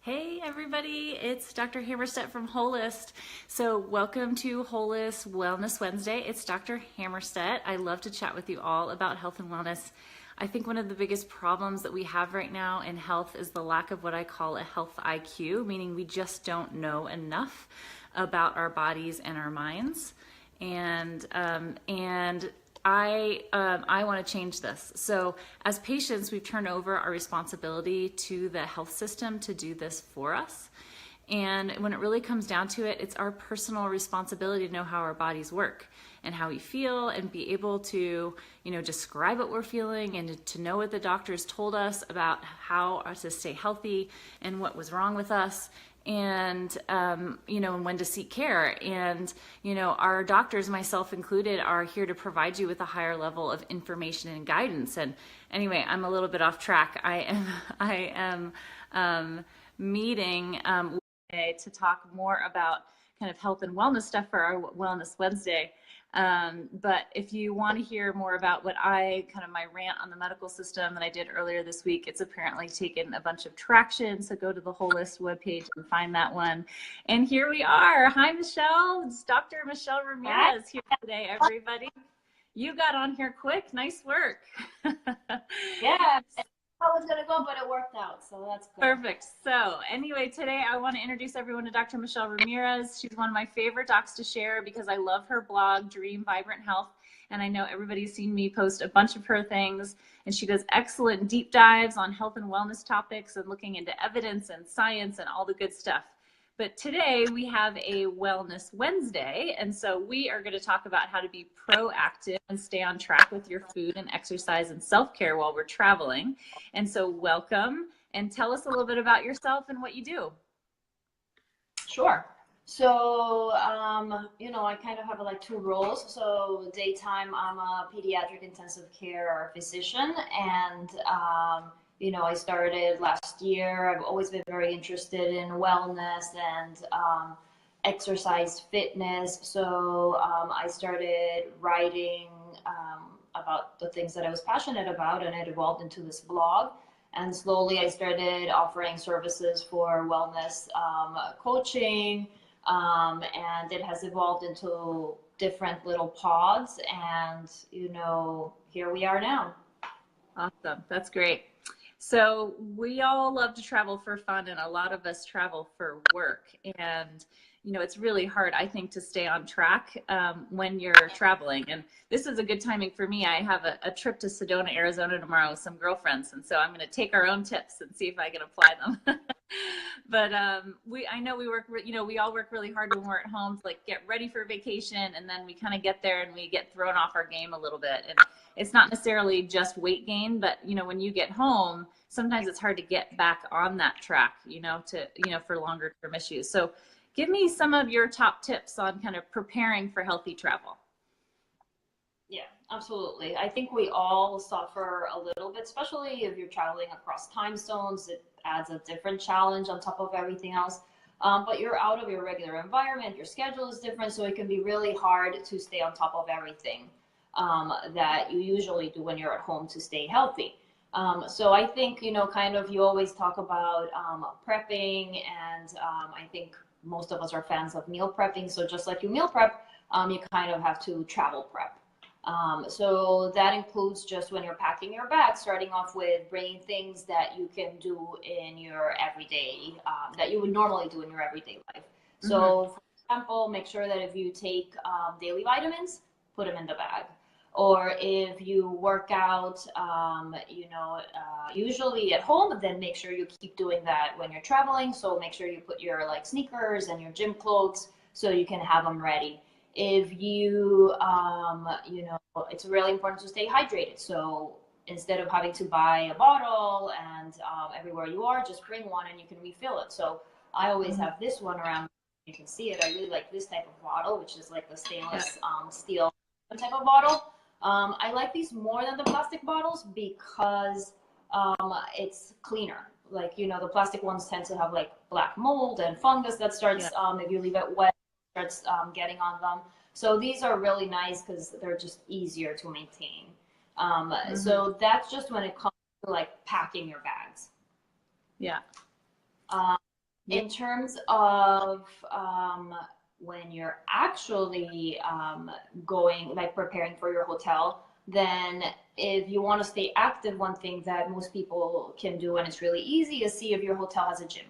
Hey everybody, it's Dr. Hammerstedt from Holist. So welcome to Holist Wellness Wednesday. It's Dr. Hammerstedt. I love to chat with you all about health and wellness. I think one of the biggest problems that we have right now in health is the lack of what I call a health IQ, meaning we just don't know enough about our bodies and our minds. And I want to change this. So as patients, we've turned over our responsibility to the health system to do this for us. And when it really comes down to it, it's our personal responsibility to know how our bodies work and how we feel and be able to, describe what we're feeling and to know what the doctors told us about how to stay healthy and what was wrong with us and and when to seek care. And our doctors, myself included, are here to provide you with a higher level of information and guidance. And anyway, I'm a little bit off track. I am meeting today to talk more about kind of health and wellness stuff for our Wellness Wednesday. But if you want to hear more about what my rant on the medical system that I did earlier this week, it's apparently taken a bunch of traction. So go to the Holist webpage and find that one. And here we are. Hi, Michelle. It's Dr. Michelle Ramirez here today, everybody. You got on here quick. Nice work. Yeah. I was going to go, but it worked out, so that's good. Perfect. So anyway, today I want to introduce everyone to Dr. Michelle Ramirez. She's one of my favorite docs to share because I love her blog, Dream Vibrant Health, and I know everybody's seen me post a bunch of her things, and she does excellent deep dives on health and wellness topics and looking into evidence and science and all the good stuff. But today we have a Wellness Wednesday, and so we are going to talk about how to be proactive and stay on track with your food and exercise and self-care while we're traveling. And so welcome, and tell us a little bit about yourself and what you do. Sure. So, I kind of have like two roles. So daytime, I'm a pediatric intensive care physician, and I started last year. I've always been very interested in wellness and exercise fitness. So I started writing about the things that I was passionate about, and it evolved into this blog. And slowly I started offering services for wellness coaching, and it has evolved into different little pods. And, here we are now. Awesome. That's great. So we all love to travel for fun, and a lot of us travel for work. And, it's really hard, I think, to stay on track when you're traveling. And this is a good timing for me. I have a trip to Sedona, Arizona tomorrow with some girlfriends. And so I'm going to take our own tips and see if I can apply them. But I know we all work really hard when we're at home to get ready for vacation. And then we kind of get there and we get thrown off our game a little bit. And it's not necessarily just weight gain, but when you get home, sometimes it's hard to get back on that track, for longer term issues. So give me some of your top tips on kind of preparing for healthy travel. Yeah, absolutely. I think we all suffer a little bit, especially if you're traveling across time zones. It adds a different challenge on top of everything else. But you're out of your regular environment, your schedule is different, so it can be really hard to stay on top of everything that you usually do when you're at home to stay healthy. So I think, you always talk about prepping, and I think most of us are fans of meal prepping. So just like you meal prep, you kind of have to travel prep. So that includes just when you're packing your bag, starting off with bringing things that you can do in your everyday, that you would normally do in your everyday life. Mm-hmm. So for example, make sure that if you take daily vitamins, put them in the bag. Or if you work out, usually at home, then make sure you keep doing that when you're traveling. So make sure you put your sneakers and your gym clothes so you can have them ready. If you, it's really important to stay hydrated. So instead of having to buy a bottle and everywhere you are, just bring one and you can refill it. So I always have this one around. You can see it. I really like this type of bottle, which is like the stainless steel type of bottle. I like these more than the plastic bottles because it's cleaner. The plastic ones tend to have black mold and fungus that starts, if you leave it wet, starts getting on them. So these are really nice because they're just easier to maintain. So that's just when it comes to packing your bags. Yeah. Yeah. In terms of when you're actually going, like preparing for your hotel, then if you want to stay active, one thing that most people can do, and it's really easy, is see if your hotel has a gym.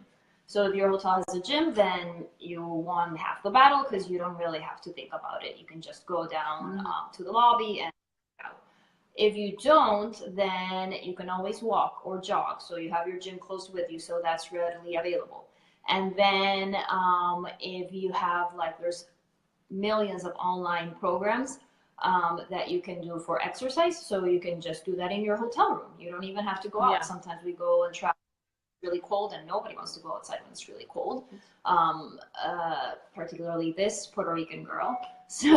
So if your hotel has a gym, then you won half the battle because you don't really have to think about it. You can just go down Mhm. to the lobby and out. If you don't, then you can always walk or jog. So you have your gym close with you, so that's readily available. And then if you have like, there's millions of online programs that you can do for exercise. So you can just do that in your hotel room. You don't even have to go out. Yeah. Sometimes we go and travel really cold and nobody wants to go outside when it's really cold, particularly this Puerto Rican girl. So,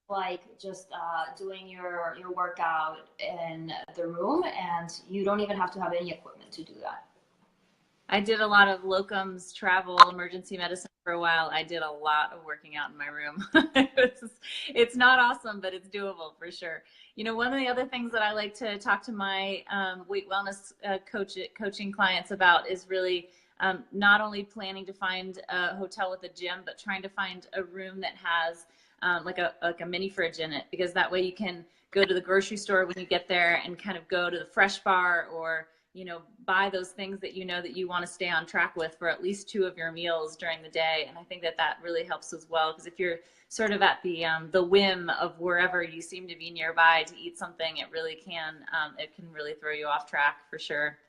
like just doing your workout in the room, and you don't even have to have any equipment to do that. I did a lot of locums travel, emergency medicine for a while. I did a lot of working out in my room. It's not awesome, but it's doable for sure. One of the other things that I like to talk to my weight wellness coaching clients about is really not only planning to find a hotel with a gym, but trying to find a room that has like a mini fridge in it, because that way you can go to the grocery store when you get there and kind of go to the fresh bar, or buy those things that that you want to stay on track with for at least two of your meals during the day. And I think that that really helps as well, because if you're sort of at the whim of wherever you seem to be nearby to eat something, it can really throw you off track for sure.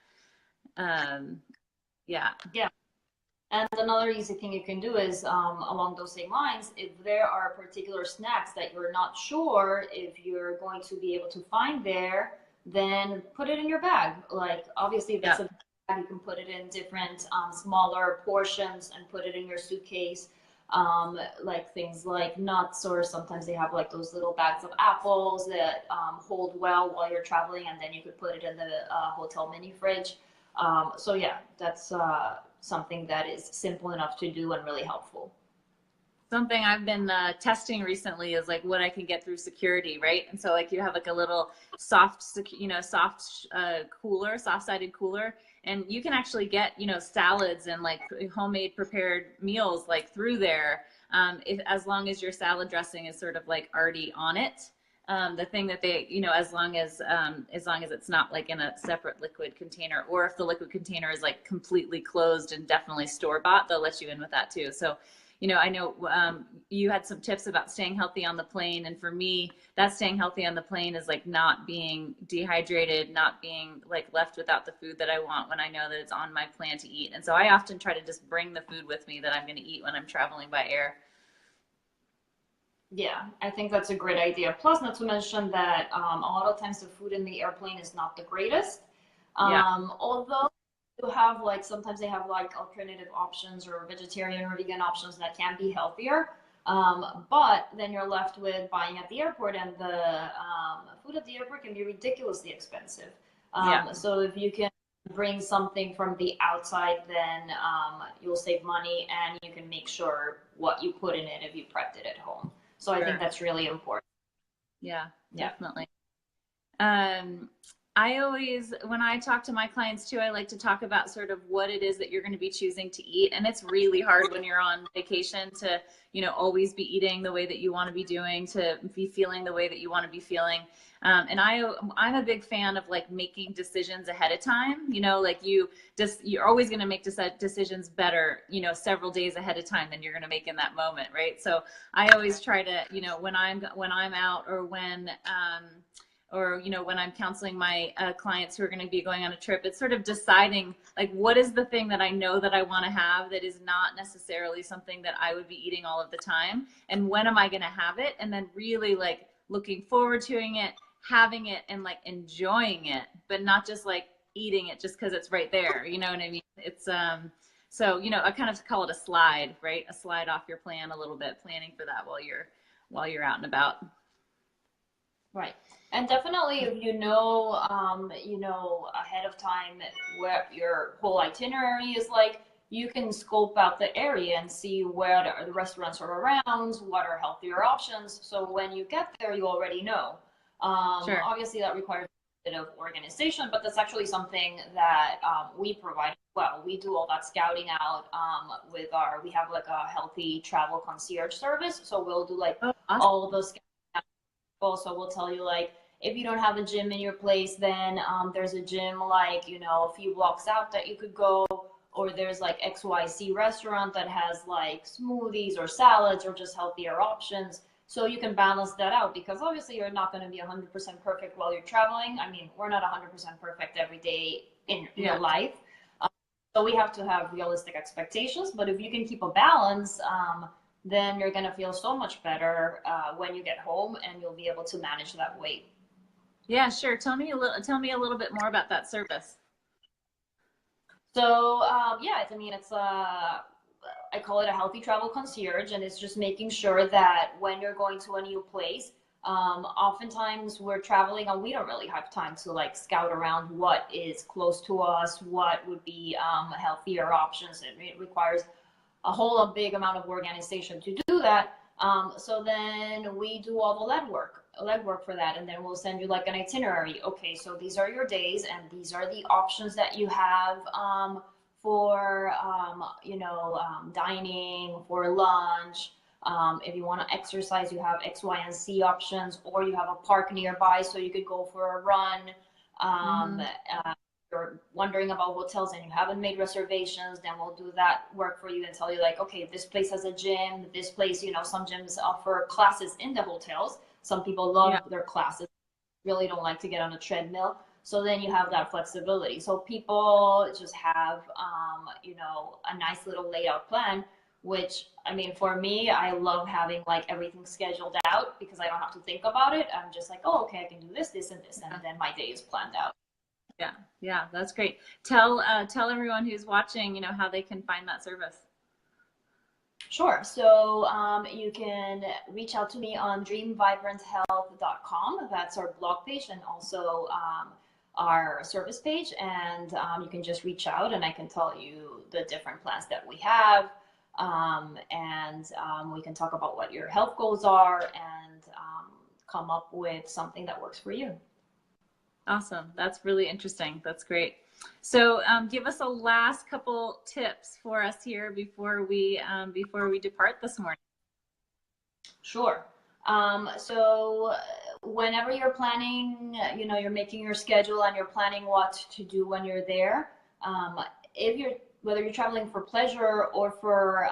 Um, yeah. Yeah. And another easy thing you can do is along those same lines, if there are particular snacks that you're not sure if you're going to be able to find there, then put it in your bag. Like, obviously, if it's Yeah. a bag, you can put it in different smaller portions and put it in your suitcase. Like things like nuts, or sometimes they have like those little bags of apples that hold well while you're traveling, and then you could put it in the hotel mini fridge. So yeah, that's something that is simple enough to do and really helpful. Something I've been testing recently is like what I can get through security, right? And so like you have like a little soft cooler, soft-sided cooler, and you can actually get salads and like homemade prepared meals like through there, if as long as your salad dressing is sort of like already on it. The thing that they, as long as it's not like in a separate liquid container, or if the liquid container is like completely closed and definitely store bought, they'll let you in with that too. So I know you had some tips about staying healthy on the plane. And for me, that staying healthy on the plane is like not being dehydrated, not being like left without the food that I want when I know that it's on my plan to eat. And so I often try to just bring the food with me that I'm going to eat when I'm traveling by air. Yeah, I think that's a great idea. Plus, not to mention that a lot of times the food in the airplane is not the greatest. Yeah. Although you have like, sometimes they have like alternative options or vegetarian or vegan options that can be healthier. But then you're left with buying at the airport, and the food at the airport can be ridiculously expensive. Yeah. So if you can bring something from the outside, then you'll save money, and you can make sure what you put in it if you prepped it at home. So I think Sure. that's really important. Yeah, Yeah. definitely. Um, I always, when I talk to my clients too, I like to talk about sort of what it is that you're going to be choosing to eat. And it's really hard when you're on vacation to, always be eating the way that you want to be doing, to be feeling the way that you want to be feeling. And I'm a big fan of like making decisions ahead of time. Like you're always going to make decisions better, several days ahead of time than you're going to make in that moment, right? So I always try to, when I'm out, or when I'm counseling my clients who are going to be going on a trip, it's sort of deciding like what is the thing that I know that I want to have that is not necessarily something that I would be eating all of the time, and when am I going to have it, and then really like looking forward to it, having it, and like enjoying it, but not just like eating it just because it's right there. You know what I mean? It's so I kind of call it a slide, right? A slide off your plan a little bit, planning for that while you're out and about. Right. And definitely, if you know ahead of time where your whole itinerary is like, you can scope out the area and see where the restaurants are around, what are healthier options. So when you get there, you already know. Sure. Obviously, that requires bit of organization, but that's actually something that we provide as well. We do all that scouting out with we have like a healthy travel concierge service. So we'll do like Oh, awesome. all of those scouting. Also, we'll tell you like, if you don't have a gym in your place, then there's a gym like, you know, a few blocks out that you could go, or there's like XYZ restaurant that has like smoothies or salads or just healthier options. So you can balance that out, because obviously you're not going to be 100% perfect while you're traveling. I mean, we're not 100% perfect every day in your life. So we have to have realistic expectations, but if you can keep a balance, then you're going to feel so much better when you get home, and you'll be able to manage that weight. Yeah, sure. Tell me a little bit more about that service. So yeah, I mean, it's I call it a healthy travel concierge, and it's just making sure that when you're going to a new place, oftentimes we're traveling and we don't really have time to like scout around what is close to us, what would be healthier options. It requires a big amount of organization to do that. So then we do all the legwork for that, and then we'll send you like an itinerary. Okay, so these are your days, and these are the options that you have for dining, for lunch. If you want to exercise, you have X, Y, and Z options, or you have a park nearby, so you could go for a run. You're wondering about hotels and you haven't made reservations, then we'll do that work for you and tell you like, okay, this place has a gym, this place, you know, some gyms offer classes in the hotels. Some people love their classes, really don't like to get on a treadmill. So then you have that flexibility. So people just have, a nice little laid out plan, which, I mean, for me, I love having like everything scheduled out, because I don't have to think about it. I'm just like, oh, okay, I can do this, this, and this. And then my day is planned out. Yeah, that's great. Tell everyone who's watching, you know, how they can find that service. Sure. So you can reach out to me on dreamvibranthealth.com. That's our blog page, and also our service page. And you can just reach out, and I can tell you the different plans that we have. And we can talk about what your health goals are, and come up with something that works for you. Awesome. That's really interesting. That's great. So give us a last couple tips for us here before we depart this morning. Sure. So whenever you're planning, you're making your schedule and you're planning what to do when you're there. Whether you're traveling for pleasure or for,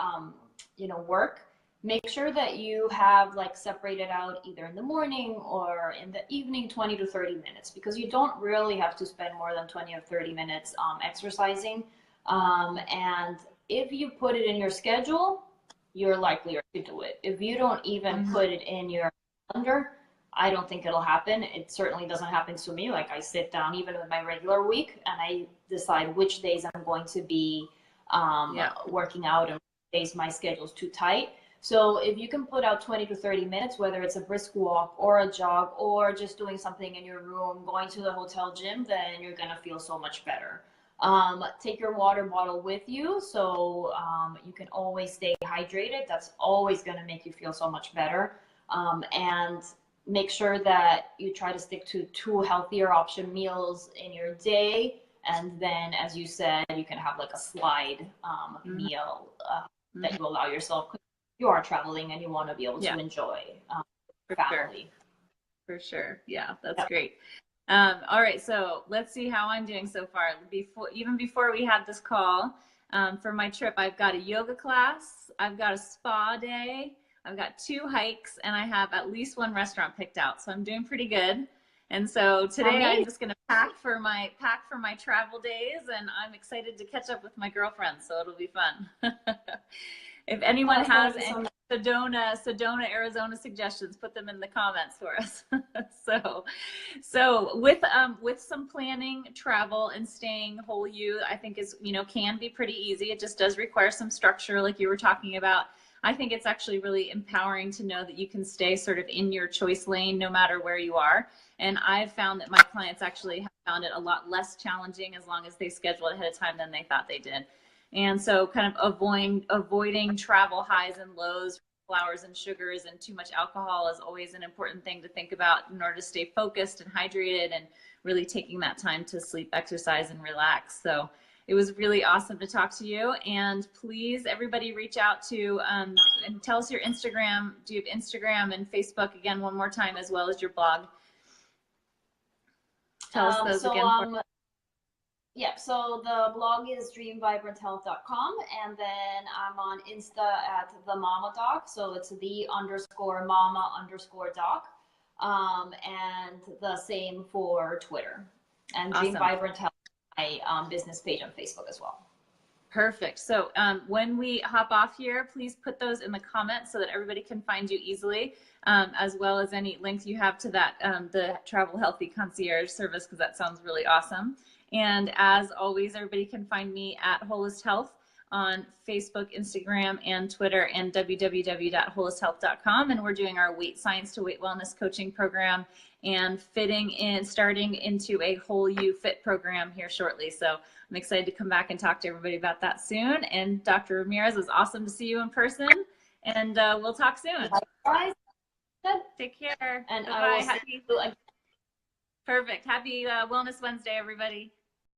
work, make sure that you have like separated out either in the morning or in the evening 20 to 30 minutes, because you don't really have to spend more than 20 or 30 minutes exercising. And if you put it in your schedule, you're likelier to do it. If you don't even put it in your calendar, I don't think it'll happen. It certainly doesn't happen to me. Like, I sit down even with my regular week and I decide which days I'm going to be working out, and which days my schedule's too tight. So if you can put out 20 to 30 minutes, whether it's a brisk walk or a jog or just doing something in your room, going to the hotel gym, then you're going to feel so much better. Take your water bottle with you, so you can always stay hydrated. That's always going to make you feel so much better. And make sure that you try to stick to 2 healthier option meals in your day. And then, as you said, you can have like a slide meal that you allow yourself. You are traveling and you want to be able to enjoy family. For sure. Yeah, that's great. All right, so let's see how I'm doing so far. Before we had this call, for my trip, I've got a yoga class, I've got a spa day, I've got 2 hikes, and I have at least 1 restaurant picked out. So I'm doing pretty good. And so today I'm just going to pack for my travel days, and I'm excited to catch up with my girlfriends. So it'll be fun. If anyone has any Sedona, Arizona suggestions, put them in the comments for us. So with some planning, travel, and staying whole you, I think can be pretty easy. It just does require some structure, like you were talking about. I think it's actually really empowering to know that you can stay sort of in your choice lane no matter where you are. And I've found that my clients actually have found it a lot less challenging as long as they schedule ahead of time than they thought they did. And so kind of avoiding travel highs and lows, flours and sugars and too much alcohol is always an important thing to think about in order to stay focused and hydrated and really taking that time to sleep, exercise, and relax. So it was really awesome to talk to you. And please, everybody, reach out to and tell us your Instagram. Do you have Instagram and Facebook again one more time, as well as your blog? Tell us those again. Yeah, so the blog is dreamvibranthealth.com, and then I'm on Insta at the Mama Doc, so it's the_mama_doc, and the same for Twitter, and awesome. Dream Vibrant Health, my business page on Facebook as well. Perfect. So when we hop off here, please put those in the comments so that everybody can find you easily, as well as any links you have to that the Travel Healthy Concierge service, because that sounds really awesome. And as always, everybody can find me at Holist Health on Facebook, Instagram, and Twitter, and www.holisthealth.com. And we're doing our Weight Science to Weight Wellness coaching program and starting into a Whole You Fit program here shortly. So I'm excited to come back and talk to everybody about that soon. And Dr. Ramirez, it was awesome to see you in person, and we'll talk soon. Bye. Take care. And I will see you again. Perfect. Happy Wellness Wednesday, everybody.